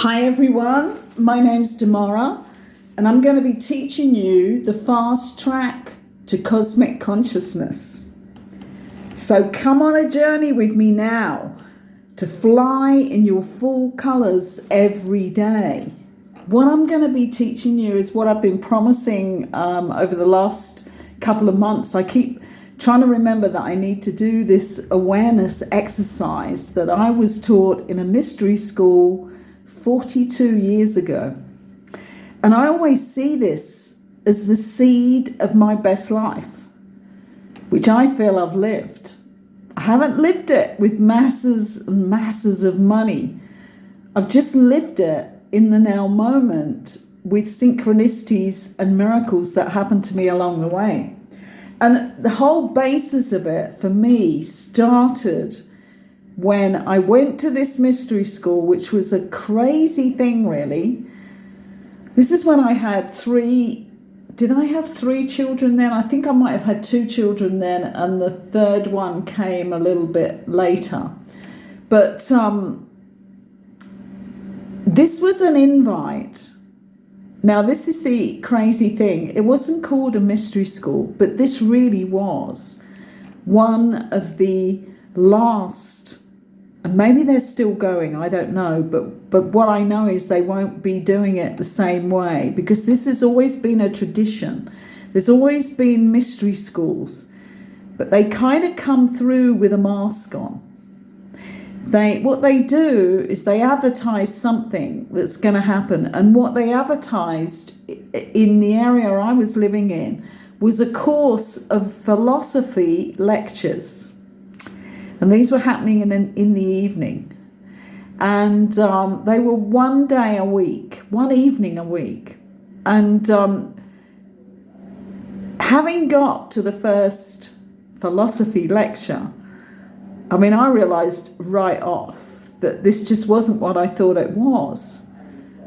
Hi everyone, my name's Demara and I'm going to be teaching you the fast track to cosmic consciousness. So come on a journey with me now to fly in your full colours every day. What I'm going to be teaching you is what I've been promising over the last couple of months. I keep trying to remember that I need to do this awareness exercise that I was taught in a mystery school 42 years ago. And I always see this as the seed of my best life, which I feel I've lived. I haven't lived it with masses and masses of money. I've just lived it in the now moment with synchronicities and miracles that happened to me along the way. And the whole basis of it for me started when I went to this mystery school, which was a crazy thing, really. This is when I had did I have three children then? I think I might have had two children then, and the third one came a little bit later. But this was an invite. Now, this is the crazy thing. It wasn't called a mystery school, but this really was one of the last. And maybe they're still going, I don't know, but what I know is they won't be doing it the same way, because this has always been a tradition. There's always been mystery schools, but they kind of come through with a mask on. What they do is they advertise something that's going to happen, and what they advertised in the area I was living in was a course of philosophy lectures. And these were happening in the evening. And they were one evening a week. And having got to the first philosophy lecture, I mean, I realised right off that this just wasn't what I thought it was.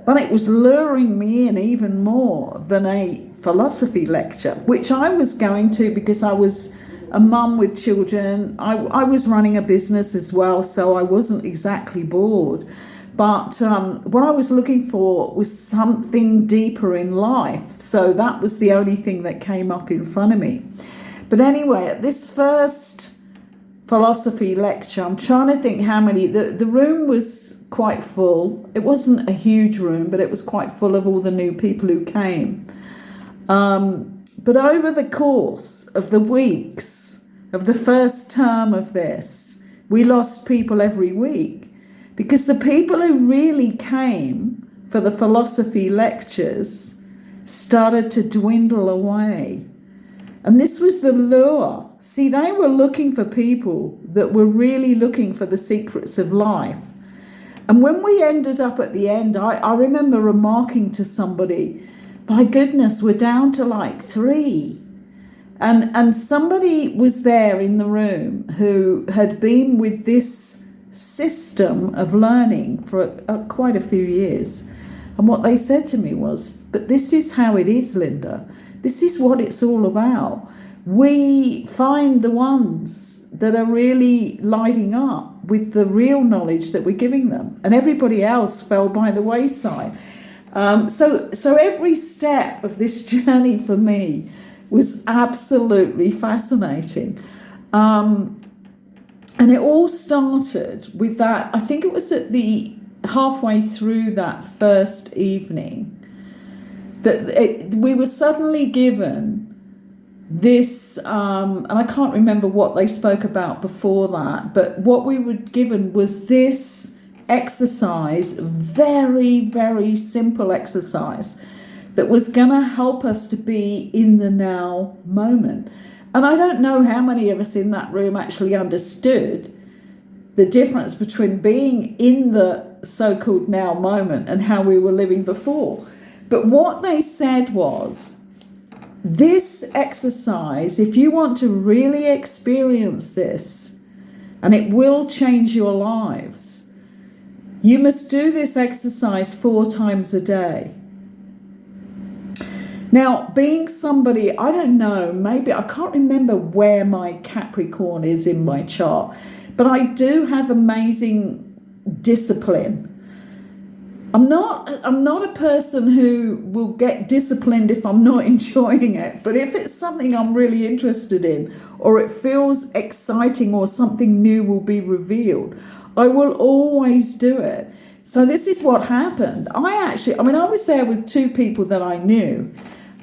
But it was luring me in even more than a philosophy lecture, which I was going to because I was a mum with children. I was running a business as well, so I wasn't exactly bored. But what I was looking for was something deeper in life. So that was the only thing that came up in front of me. But anyway, at this first philosophy lecture, I'm trying to think how many. The room was quite full. It wasn't a huge room, but it was quite full of all the new people who came. But over the course of the weeks of the first term of this, we lost people every week, because the people who really came for the philosophy lectures started to dwindle away. And this was the lure. See, they were looking for people that were really looking for the secrets of life. And when we ended up at the end, I remember remarking to somebody, my goodness, we're down to like 3. And somebody was there in the room who had been with this system of learning for quite a few years. And what they said to me was, but this is how it is, Linda. This is what it's all about. We find the ones that are really lighting up with the real knowledge that we're giving them. And everybody else fell by the wayside. So every step of this journey for me was absolutely fascinating. And it all started with that. I think it was at the halfway through that first evening that we were suddenly given this, and I can't remember what they spoke about before that, but what we were given was this exercise, very, very simple exercise that was going to help us to be in the now moment. And I don't know how many of us in that room actually understood the difference between being in the so-called now moment and how we were living before. But what they said was, this exercise, if you want to really experience this, and it will change your lives, you must do this exercise 4 times a day. Now, being somebody, I don't know, maybe I can't remember where my Capricorn is in my chart, but I do have amazing discipline. I'm not a person who will get disciplined if I'm not enjoying it. But if it's something I'm really interested in, or it feels exciting, or something new will be revealed, I will always do it. So this is what happened. I was there with two people that I knew,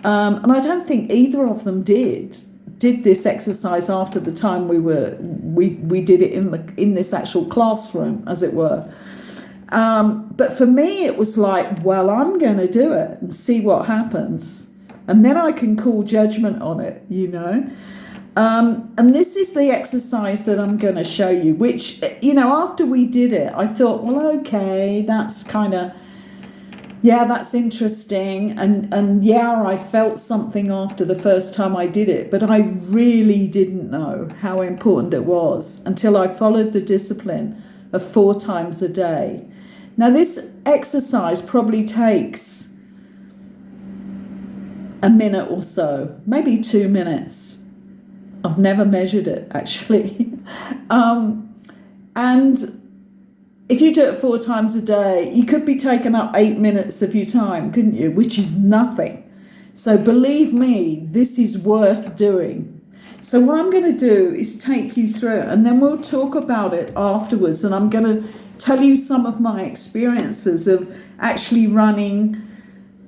and I don't think either of them did this exercise after the time we did it in this actual classroom, as it were. But for me, it was like, well, I'm going to do it and see what happens, and then I can call judgment on it, And this is the exercise that I'm going to show you, which, after we did it, I thought, well, okay, that's kind of, yeah, that's interesting. And yeah, I felt something after the first time I did it, but I really didn't know how important it was until I followed the discipline of 4 times a day. Now, this exercise probably takes a minute or so, maybe 2 minutes. I've never measured it, actually. And if you do it 4 times a day, you could be taking up 8 minutes of your time, couldn't you? Which is nothing. So believe me, this is worth doing. So what I'm going to do is take you through it, and then we'll talk about it afterwards. And I'm going to tell you some of my experiences of actually running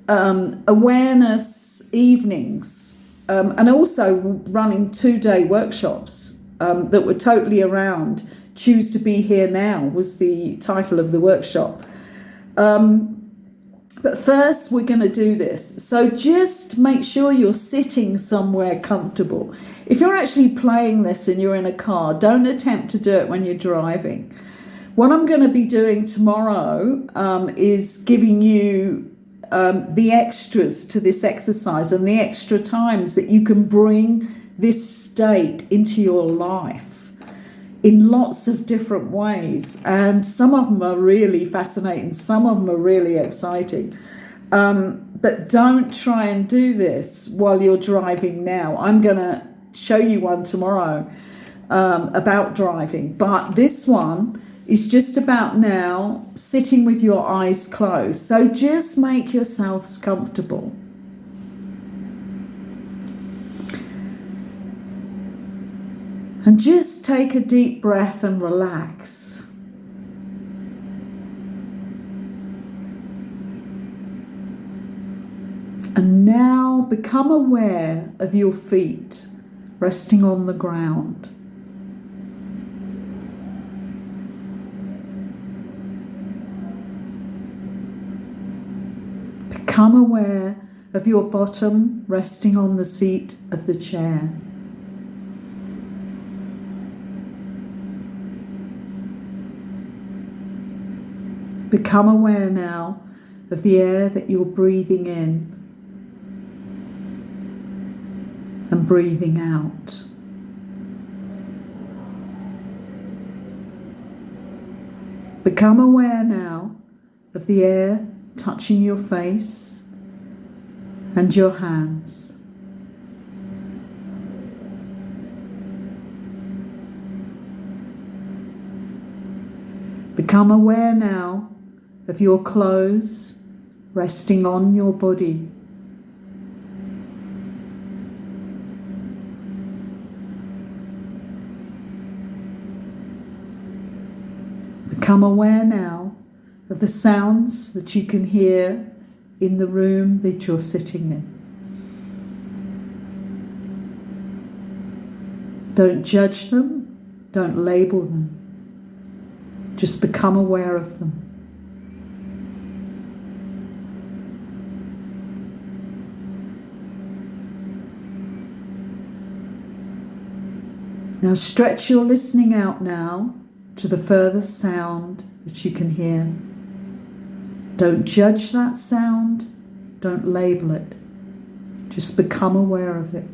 awareness evenings, and also running 2-day workshops that were totally around. Choose to Be Here Now was the title of the workshop. But first, we're going to do this. So just make sure you're sitting somewhere comfortable. If you're actually playing this and you're in a car, don't attempt to do it when you're driving. What I'm going to be doing tomorrow is giving you the extras to this exercise, and the extra times that you can bring this state into your life in lots of different ways. And some of them are really fascinating, some of them are really exciting. But don't try and do this while you're driving now. I'm going to show you one tomorrow about driving, but this one is just about now, sitting with your eyes closed. So just make yourselves comfortable. And just take a deep breath and relax. And now become aware of your feet resting on the ground. Become aware of your bottom resting on the seat of the chair. Become aware now of the air that you're breathing in and breathing out. Become aware now of the air touching your face and your hands. Become aware now of your clothes resting on your body. Become aware now of the sounds that you can hear in the room that you're sitting in. Don't judge them, don't label them. Just become aware of them. Now stretch your listening out now to the furthest sound that you can hear. Don't judge that sound, don't label it. Just become aware of it.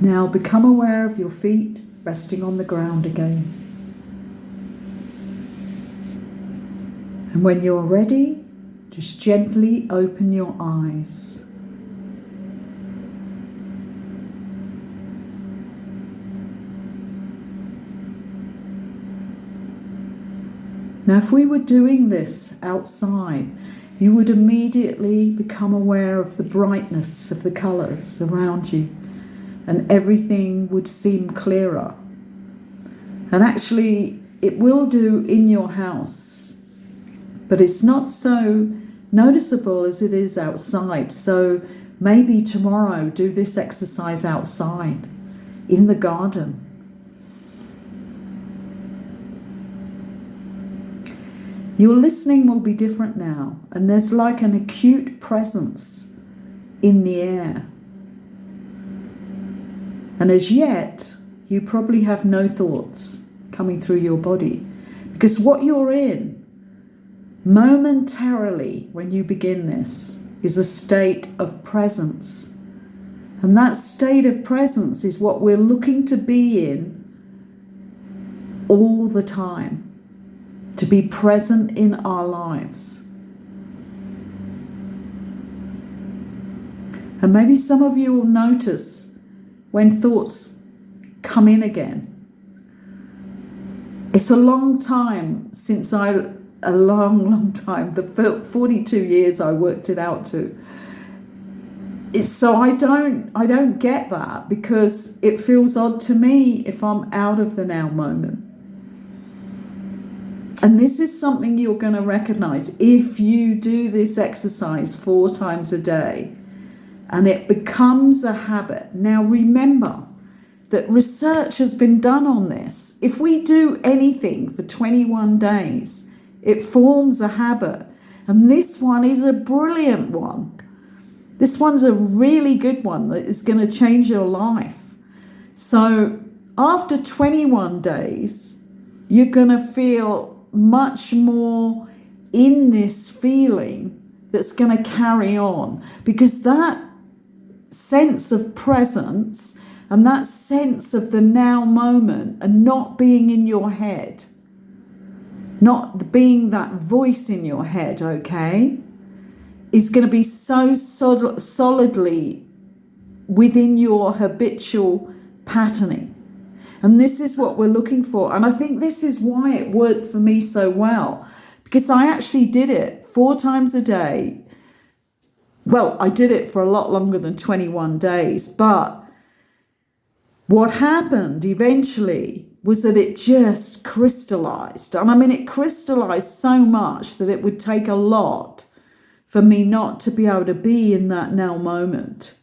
Now become aware of your feet resting on the ground again. And when you're ready, just gently open your eyes. Now, if we were doing this outside, you would immediately become aware of the brightness of the colours around you, and everything would seem clearer. And actually, it will do in your house, but it's not so noticeable as it is outside. So maybe tomorrow do this exercise outside, in the garden. Your listening will be different now, and there's like an acute presence in the air. And as yet, you probably have no thoughts coming through your body, because what you're in momentarily when you begin this is a state of presence. And that state of presence is what we're looking to be in all the time, to be present in our lives. And maybe some of you will notice when thoughts come in again. It's a long time since a long time, the 42 years I worked it out to. So I don't get that, because it feels odd to me if I'm out of the now moment. And this is something you're going to recognize if you do this exercise 4 times a day and it becomes a habit. Now remember that research has been done on this. If we do anything for 21 days, it forms a habit. And this one is a brilliant one. This one's a really good one that is going to change your life. So after 21 days, you're going to feel much more in this feeling that's going to carry on, because that sense of presence and that sense of the now moment and not being in your head, not being that voice in your head, okay, is going to be so solidly within your habitual patterning. And this is what we're looking for. And I think this is why it worked for me so well, because I actually did it 4 times a day. Well, I did it for a lot longer than 21 days. But what happened eventually was that it just crystallized. And I mean, it crystallized so much that it would take a lot for me not to be able to be in that now moment.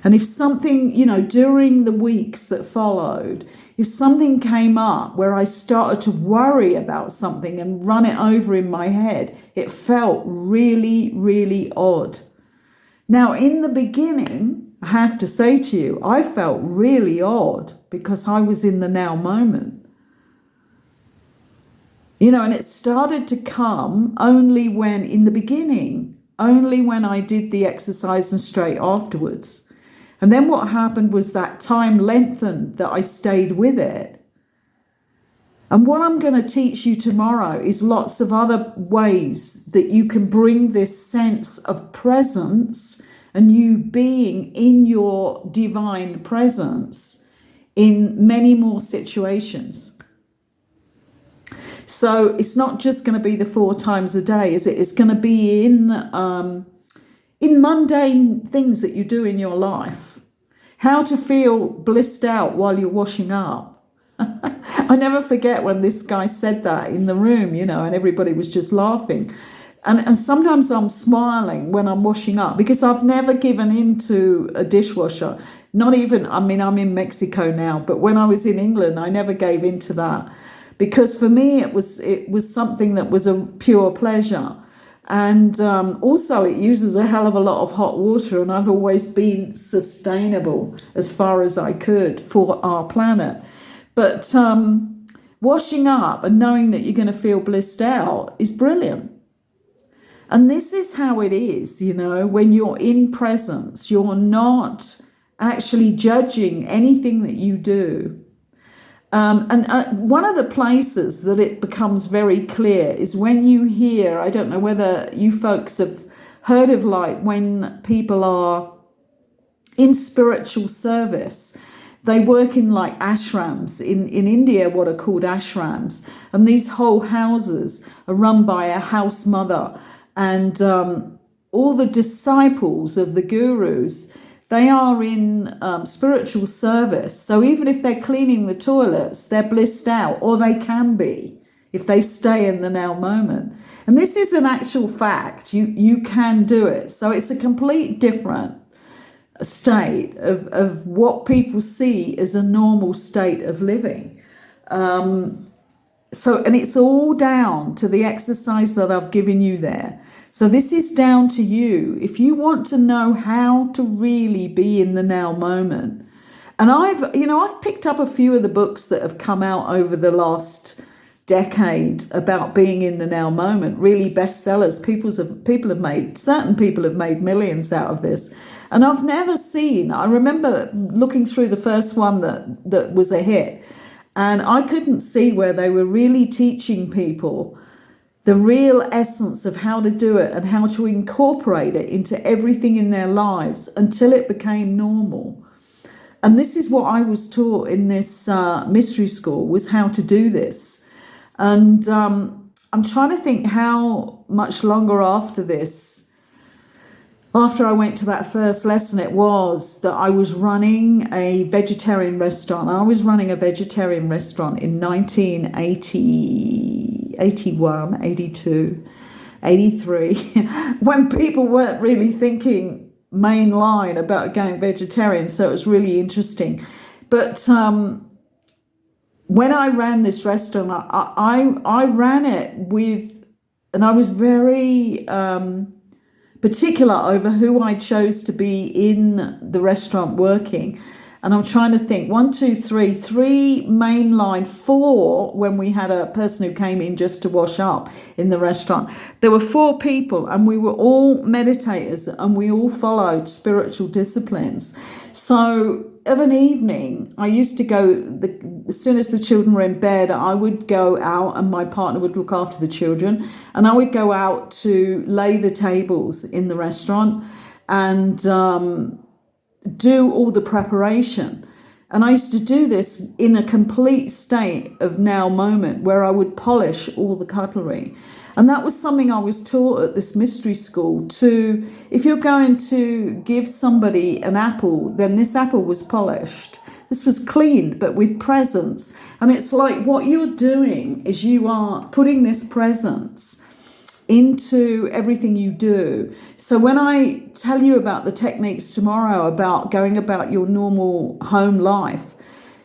And if something, during the weeks that followed, if something came up where I started to worry about something and run it over in my head, it felt really, really odd. Now, in the beginning, I have to say to you, I felt really odd because I was in the now moment. And it started to come only when I did the exercise and straight afterwards. And then what happened was that time lengthened that I stayed with it. And what I'm going to teach you tomorrow is lots of other ways that you can bring this sense of presence and you being in your divine presence in many more situations. So it's not just going to be the 4 times a day, is it? It's going to be in mundane things that you do in your life. How to feel blissed out while you're washing up. I never forget when this guy said that in the room, and everybody was just laughing. And sometimes I'm smiling when I'm washing up because I've never given in to a dishwasher. Not even, I'm in Mexico now, but when I was in England, I never gave in to that. Because for me, it was something that was a pure pleasure. And also it uses a hell of a lot of hot water, and I've always been sustainable as far as I could for our planet. But washing up and knowing that you're going to feel blissed out is brilliant. And this is how it is, when you're in presence, you're not actually judging anything that you do. And one of the places that it becomes very clear is when you hear, I don't know whether you folks have heard of like when people are in spiritual service, they work in like ashrams in India, what are called ashrams. And these whole houses are run by a house mother. And all the disciples of the gurus, they are in spiritual service. So even if they're cleaning the toilets, they're blissed out, or they can be if they stay in the now moment. And this is an actual fact. You can do it. So it's a complete different state of what people see as a normal state of living. And it's all down to the exercise that I've given you there. So this is down to you. If you want to know how to really be in the now moment, and I've picked up a few of the books that have come out over the last decade about being in the now moment, really bestsellers. Certain people have made millions out of this. And I've never seen, I remember looking through the first one that was a hit, and I couldn't see where they were really teaching people the real essence of how to do it and how to incorporate it into everything in their lives until it became normal. And this is what I was taught in this mystery school, was how to do this. And I'm trying to think how much longer after this, after I went to that first lesson, it was that I was running a vegetarian restaurant. I was running a vegetarian restaurant in 1980, 81, 82, 83, when people weren't really thinking mainline about going vegetarian. So it was really interesting. But when I ran this restaurant, I ran it with, and I was very particular over who I chose to be in the restaurant working. And I'm trying to think, 1, 2, 3, 3 mainline, 4 when we had a person who came in just to wash up in the restaurant. There were 4 people, and we were all meditators, and we all followed spiritual disciplines. So of an evening, I used to go, as soon as the children were in bed, I would go out, and my partner would look after the children, and I would go out to lay the tables in the restaurant and do all the preparation. And I used to do this in a complete state of now moment, where I would polish all the cutlery. And that was something I was taught at this mystery school to, if you're going to give somebody an apple, then this apple was polished. This was cleaned, but with presence. And it's like what you're doing is you are putting this presence into everything you do. So when I tell you about the techniques tomorrow, about going about your normal home life,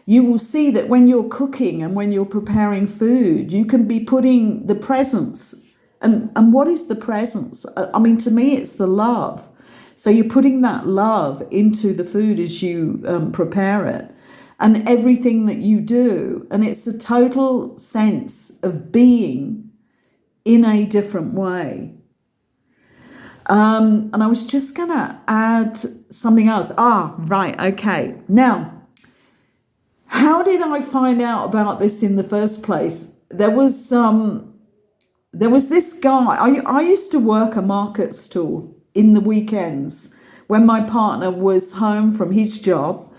you will see that when you're cooking and when you're preparing food, you can be putting the presence. And what is the presence? I mean, to me, it's the love. So you're putting that love into the food as you prepare it, and everything that you do. And it's a total sense of being in a different way. And I was just going to add something else. Right, okay. Now, how did I find out about this in the first place? There was this guy. I used to work a market stall in the weekends when my partner was home from his job.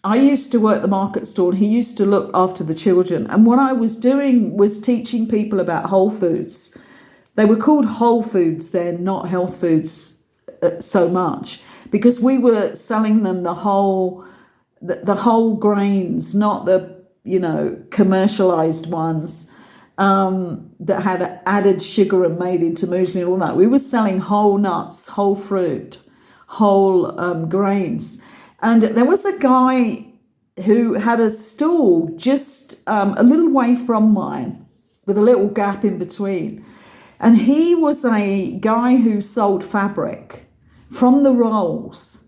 I used to work the market stall, and he used to look after the children. And what I was doing was teaching people about whole foods. They were called whole foods then, not health foods so much, because we were selling them the whole grains, not the commercialized ones that had added sugar and made into muesli and all that. We were selling whole nuts, whole fruit, whole grains. And there was a guy who had a stall just a little way from mine, with a little gap in between. And he was a guy who sold fabric from the rolls.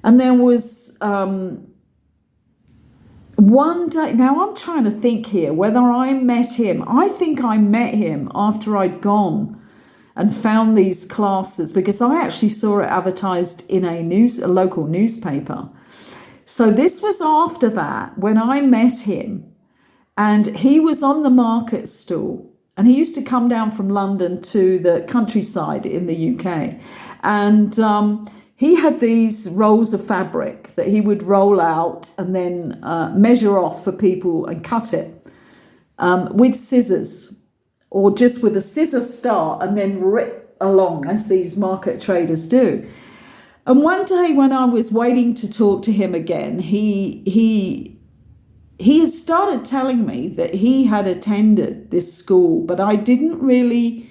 And there was one day, now I'm trying to think here whether I met him. I think I met him after I'd gone and found these classes because I actually saw it advertised in a local newspaper. So this was after that when I met him, and he was on the market stall, and he used to come down from London to the countryside in the UK, and he had these rolls of fabric that he would roll out and then measure off for people and cut it with scissors, or just with a scissor start and then rip along as these market traders do. And one day when I was waiting to talk to him again, he had started telling me that he had attended this school, but I didn't really,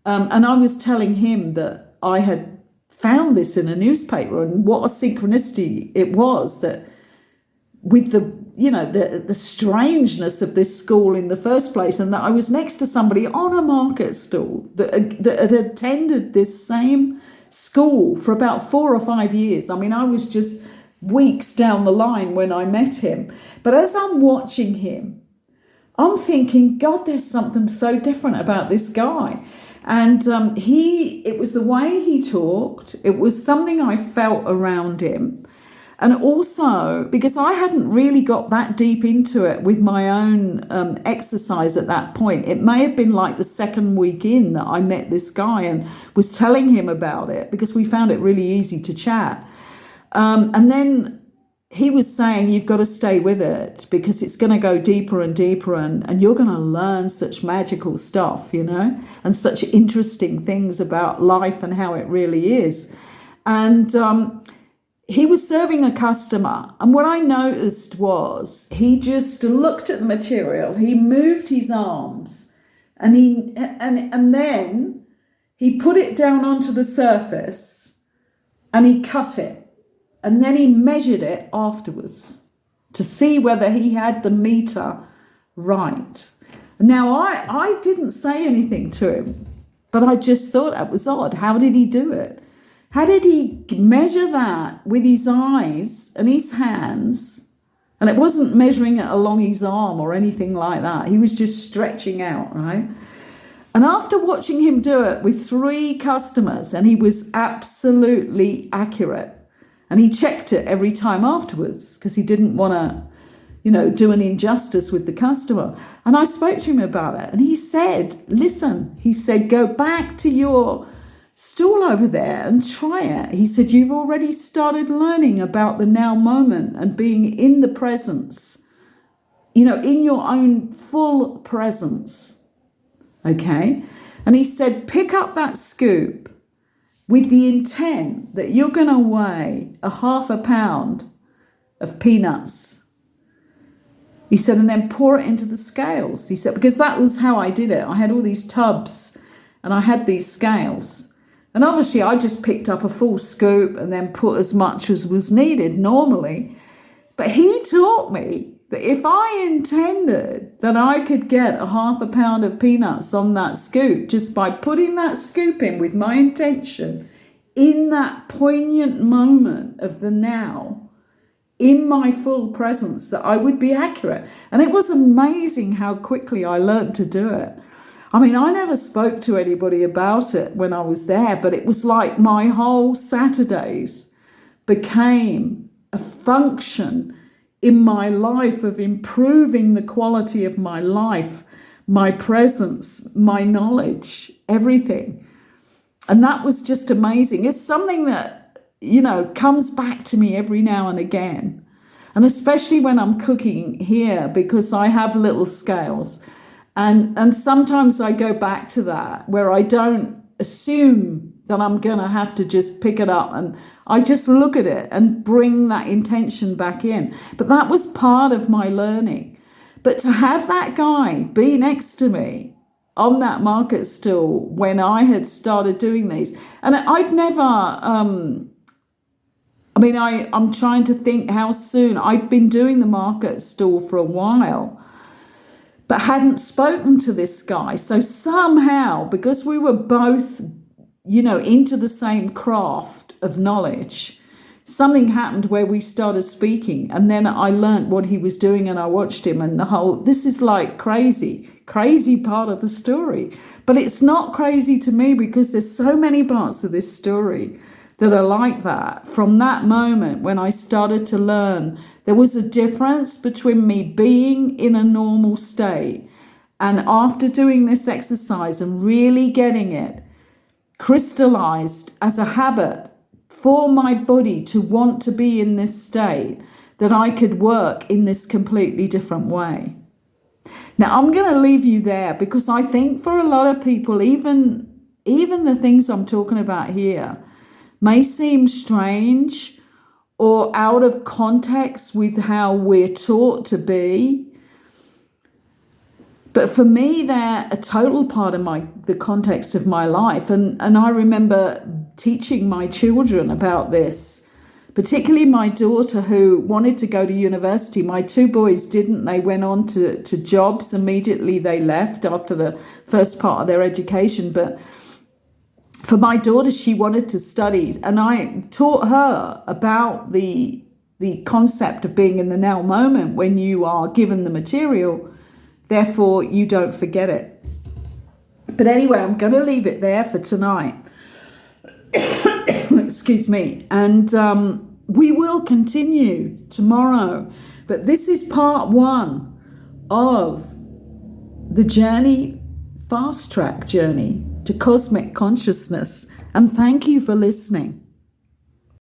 and I was telling him that I had found this in a newspaper, and what a synchronicity it was that with the strangeness of this school in the first place, and that I was next to somebody on a market stall that had attended this same school for about 4 or 5 years. I mean, I was just weeks down the line when I met him. But as I'm watching him, I'm thinking, God, there's something so different about this guy. And it was the way he talked. It was something I felt around him. And also, because I hadn't really got that deep into it with my own exercise at that point, it may have been like the second week in that I met this guy and was telling him about it because we found it really easy to chat. And then he was saying, you've got to stay with it because it's going to go deeper and deeper, and you're going to learn such magical stuff, and such interesting things about life and how it really is. And he was serving a customer, and what I noticed was he just looked at the material, he moved his arms, and then he put it down onto the surface and he cut it, and then he measured it afterwards to see whether he had the meter right. Now I didn't say anything to him, but I just thought that was odd. How did he do it? How did he measure that with his eyes and his hands? And it wasn't measuring it along his arm or anything like that. He was just stretching out, right? And after watching him do it with 3 customers, and he was absolutely accurate, and he checked it every time afterwards because he didn't want to, do an injustice with the customer. And I spoke to him about it, and he said, listen, go back to your stool over there and try it. He said, you've already started learning about the now moment and being in the presence, in your own full presence. Okay. And he said, pick up that scoop with the intent that you're going to weigh a half a pound of peanuts. He said, and then pour it into the scales. He said, because that was how I did it. I had all these tubs and I had these scales. And obviously I just picked up a full scoop and then put as much as was needed normally. But he taught me that if I intended that I could get a half a pound of peanuts on that scoop just by putting that scoop in with my intention in that poignant moment of the now, in my full presence, that I would be accurate. And it was amazing how quickly I learned to do it. I mean, I never spoke to anybody about it when I was there, but it was like my whole Saturdays became a function in my life of improving the quality of my life, my presence, my knowledge, everything. And that was just amazing. It's something that, comes back to me every now and again. And especially when I'm cooking here, because I have little scales. And sometimes I go back to that where I don't assume that I'm going to have to just pick it up, and I just look at it and bring that intention back in. But that was part of my learning. But to have that guy be next to me on that market stall when I had started doing these, and I'd never, I'm trying to think how soon. I'd been doing the market stall for a while, but hadn't spoken to this guy. So somehow, because we were both, into the same craft of knowledge, something happened where we started speaking, and then I learnt what he was doing, and I watched him, and this is like crazy part of the story. But it's not crazy to me because there's so many parts of this story that are like that. From that moment when I started to learn, there was a difference between me being in a normal state, and after doing this exercise and really getting it crystallized as a habit for my body to want to be in this state, that I could work in this completely different way. Now, I'm going to leave you there because I think for a lot of people, even the things I'm talking about here may seem strange or out of context with how we're taught to be. But for me, they're a total part of the context of my life. And I remember teaching my children about this, particularly my daughter who wanted to go to university. My two boys didn't. They went on to jobs immediately. They left after the first part of their education. But for my daughter, she wanted to study. And I taught her about the concept of being in the now moment when you are given the material. Therefore, you don't forget it. But anyway, I'm going to leave it there for tonight. Excuse me. And we will continue tomorrow. But this is part 1 of the journey, fast track journey to cosmic consciousness. And thank you for listening.